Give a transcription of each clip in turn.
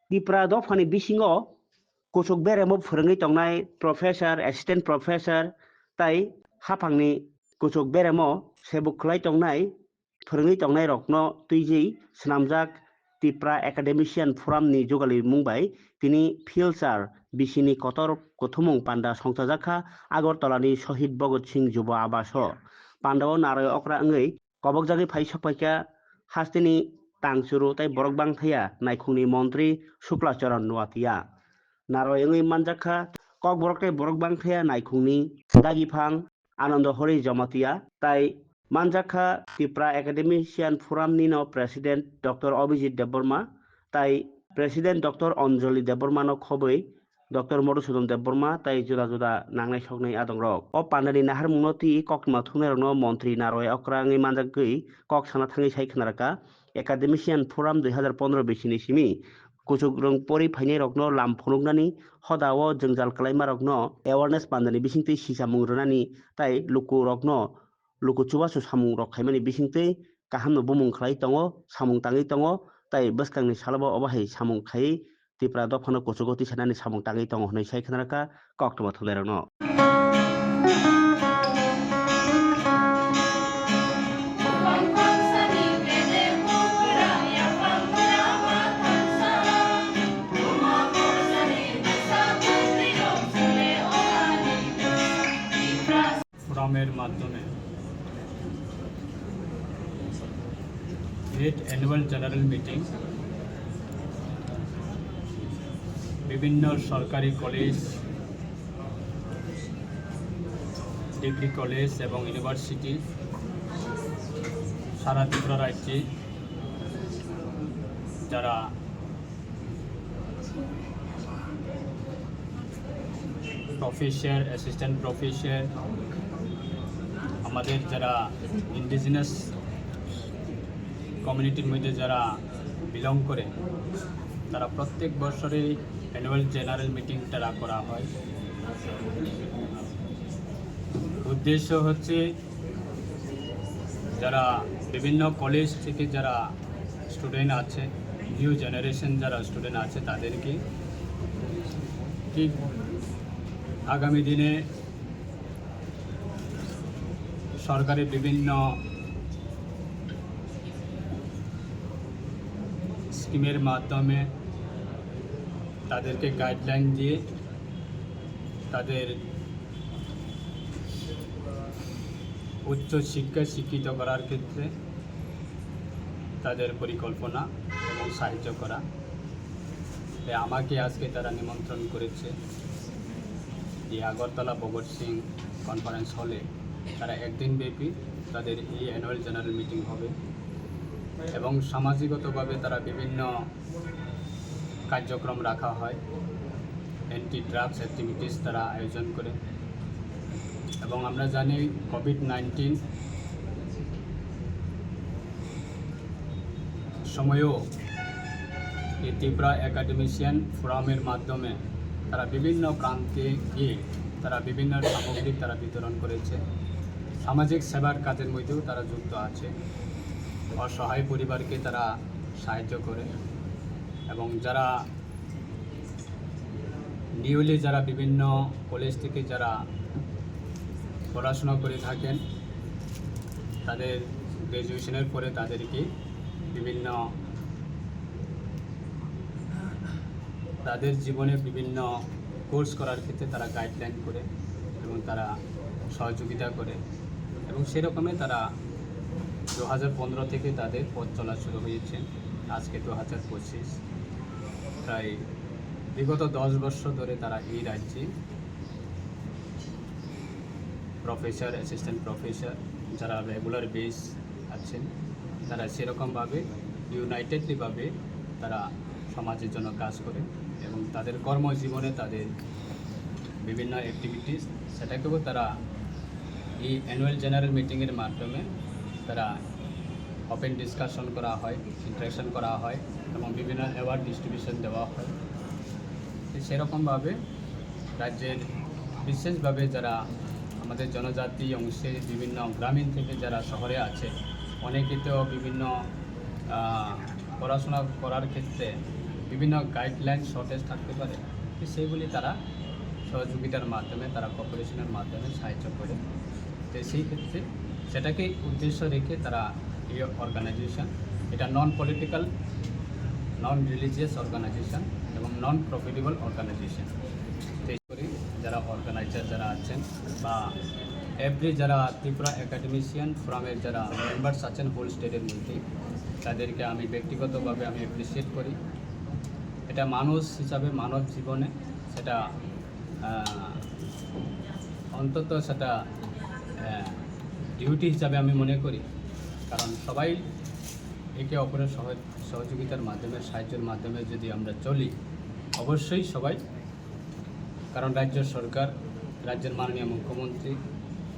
Tipra dofani bisingo kusuk beremo phwrwngwi tongnai professor assistant professor tai haphangni kusuk beremo sebo khlai tongnai phwrwngwi tongnai rokno tuijui swnamjak Tipra academician forum ni jogali mungbai tini filsar bisini kotor kothumung panda songchajakha Agartala ni Shahid Bhagat Singh Jubo Abaso pandao narai okra wngwi kobokjagwi phai sapaika hasteni tangchuru tai borok bangthaya naikhungni mantri Shuklacharan Nuatia naroi wngwi manjakha kok borok tai borok bangthaya naikhungni dagifang Anando Hori Jamatia tai manjakha Tipra Academician Forum ni no President Dr. Abhijit Deborma tai President Dr. Anjali Deborma no khoboi Dr. Madhusudan Deborma tai juda juda nangnai soknai adongrok o pandani nahar mungno ti kokma thungnai rokno mantri naroi okra wngwi manjakgwi kok sana thangwi sai khwnaraka Academician Forum 2015 bisini simi kusuk rong pori phainai rokno lam phunuknani hodao jongjal kalaima rokno awareness pandani bisingtwi sisamung rwnani tai luku rokno luku chubachu samung rok khaimani bisingtwi kaham no bumung khlai tongo samung tangwi tongo tai bwskangni salabo obahai samung khai Tipra dofano kusugo tisanani samung tangwi tongo hnai sai khwnaraka koktoma thunglai rokno ফোরামের মাধ্যমে 8th annual general meeting বিভিন্ন সরকারি college degree college এবং university সারা ত্রিপুরা রাজ্যে যারা professor assistant professor আমাদের যারা indigenous কমিউনিটির মধ্যে যারা বিলং করে তারা প্রত্যেক বছরেই অ্যানুয়াল জেনারেল মিটিংটা করা হয় উদ্দেশ্য হচ্ছে যারা বিভিন্ন কলেজ থেকে যারা স্টুডেন্ট আছে নিউ জেনারেশন যারা স্টুডেন্ট আছে তাদেরকে ঠিক আগামী দিনে সরকারের বিভিন্ন স্কিমের মাধ্যমে তাদেরকে গাইডলাইন দিয়ে তাদের উচ্চ শিক্ষায় শিক্ষিত করার ক্ষেত্রে তাদের পরিকল্পনা এবং সাহায্য করা আমাকে আজকে তারা নিমন্ত্রণ করেছে এই আগরতলা ভগৎ সিং কনফারেন্স হলে তারা একদিন ব্যাপী তাদের এই অ্যানুয়াল জেনারেল মিটিং হবে এবং সামাজিকতাভাবে তারা বিভিন্ন কার্যক্রম রাখা হয় অ্যান্টি ড্রাগস অ্যাক্টিভিটিস তারা আয়োজন করে এবং আমরা জানি কোভিড-19 সময়েও এই ত্রিপুরা একাডেমিশিয়ান ফোরামের মাধ্যমে তারা বিভিন্ন প্রান্তে গিয়ে তারা বিভিন্ন সামগ্রী তারা বিতরণ করেছে সামাজিক সেবার কাজের মধ্যেও তারা যুক্ত আছে অসহায় পরিবারকে তারা সাহায্য করে এবং যারা নিউলি যারা বিভিন্ন কলেজ থেকে যারা পড়াশোনা করে থাকেন তাদের গ্র্যাজুয়েশনের পরে তাদেরকে বিভিন্ন তাদের জীবনে বিভিন্ন কোর্স করার ক্ষেত্রে তারা গাইডলাইন করে এবং তারা সহযোগিতা করে এবং সেরকমই তারা 2015 থেকে তাদের পথ চলা শুরু হয়েছে আজকে 2025 প্রায় বিগত 10 বছর ধরে তারা এই রাজ্যে প্রফেসর অ্যাসিস্ট্যান্ট প্রফেসর যারা রেগুলার বেস আছেন তারা সেরকমভাবে ইউনাইটেডলিভাবে তারা সমাজের জন্য কাজ করে এবং তাদের কর্মজীবনে তাদের বিভিন্ন অ্যাক্টিভিটিস সেটাকেও তারা এই অ্যানুয়াল জেনারেল মিটিংয়ের মাধ্যমে তারা ওপেন ডিসকাশন করা হয় ইন্টারেকশন করা হয় এবং বিভিন্ন অ্যাওয়ার্ড ডিস্ট্রিবিউশন দেওয়া হয় সেরকমভাবে রাজ্যের বিশেষভাবে যারা আমাদের জনজাতি অংশে বিভিন্ন গ্রামীণ থেকে যারা শহরে আছে অনেকে তো বিভিন্ন পড়াশোনা করার ক্ষেত্রে বিভিন্ন গাইডলাইন শর্টেজ থাকতে পারে, তো সেইগুলি তারা সহযোগিতার মাধ্যমে, তারা কোঅপারেশনের মাধ্যমে সাহায্য করে। তো সেই ক্ষেত্রে সেটাকে উদ্দেশ্য রেখে তারা এই অর্গানাইজেশন, এটা নন পলিটিক্যাল, নন রিলিজিয়াস অর্গানাইজেশন এবং নন প্রফিটেবল অর্গানাইজেশন। করি যারা অর্গানাইজার যারা আছেন বা এভরি যারা ত্রিপুরা একাডেমিশিয়ান ফোরামের যারা মেম্বার্স আছেন হোল স্টেটের মধ্যে, তাদেরকে আমি ব্যক্তিগতভাবে আমি অ্যাপ্রিসিয়েট করি। এটা মানুষ হিসাবে মানব জীবনে সেটা অন্তত সেটা ডিউটি হিসাবে আমি মনে করি, কারণ সবাই একে অপরের সহযোগিতার মাধ্যমে, সাহায্যের মাধ্যমে যদি আমরা চলি, অবশ্যই সবাই, কারণ রাজ্য সরকার, রাজ্যের মাননীয় মুখ্যমন্ত্রী,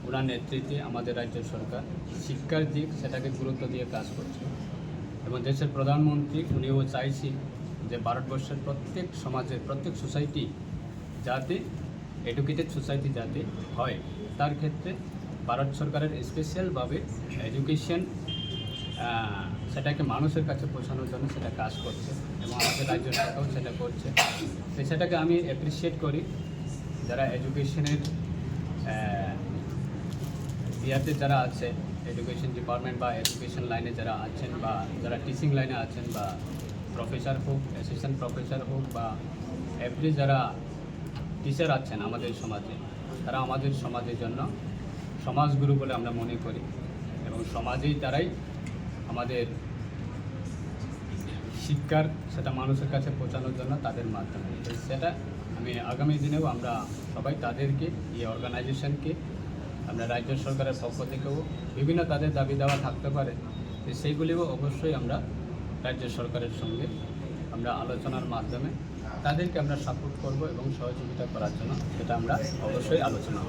ওনার নেতৃত্বে আমাদের রাজ্য সরকার শিক্ষার দিক সেটাকে গুরুত্ব দিয়ে কাজ করছে এবং দেশের প্রধানমন্ত্রী উনিও চাইছি যে ভারতবর্ষের প্রত্যেক সমাজের প্রত্যেক সোসাইটি যাতে এডুকেটেড সোসাইটি যাতে হয়, তার ক্ষেত্রে ভারত সরকারের স্পেশালভাবে এডুকেশন সেটাকে মানুষের কাছে পৌঁছানোর জন্য সেটা কাজ করছে এবং আমাদের রাজ্য সরকারও সেটা করছে। তো সেটাকে আমি অ্যাপ্রিসিয়েট করি। যারা এডুকেশনের ইয়াতে যারা আছে, এডুকেশন ডিপার্টমেন্ট বা এডুকেশন লাইনে যারা আছেন বা যারা টিচিং লাইনে আছেন বা প্রফেসর হোক, অ্যাসিস্ট্যান্ট প্রফেসর হোক বা এভরি যারা টিচার আছেন আমাদের সমাজে, তারা আমাদের সমাজের জন্য সমাজগুরু বলে আমরা মনে করি এবং সমাজেই তারাই আমাদের শিক্ষার সেটা মানুষের কাছে পৌঁছানোর জন্য তাদের মাধ্যমে। সেটা আমি আগামী দিনেও আমরা সবাই তাদেরকে, এই অর্গানাইজেশনকে, আমরা রাজ্য সরকারের পক্ষ থেকেও বিভিন্ন তাদের দাবি দেওয়া থাকতে পারে, তো সেইগুলিও অবশ্যই আমরা রাজ্য সরকারের সঙ্গে আমরা আলোচনার মাধ্যমে তাদেরকে আমরা সাপোর্ট করব এবং সহযোগিতা করার জন্য সেটা আমরা অবশ্যই আলোচনা করব।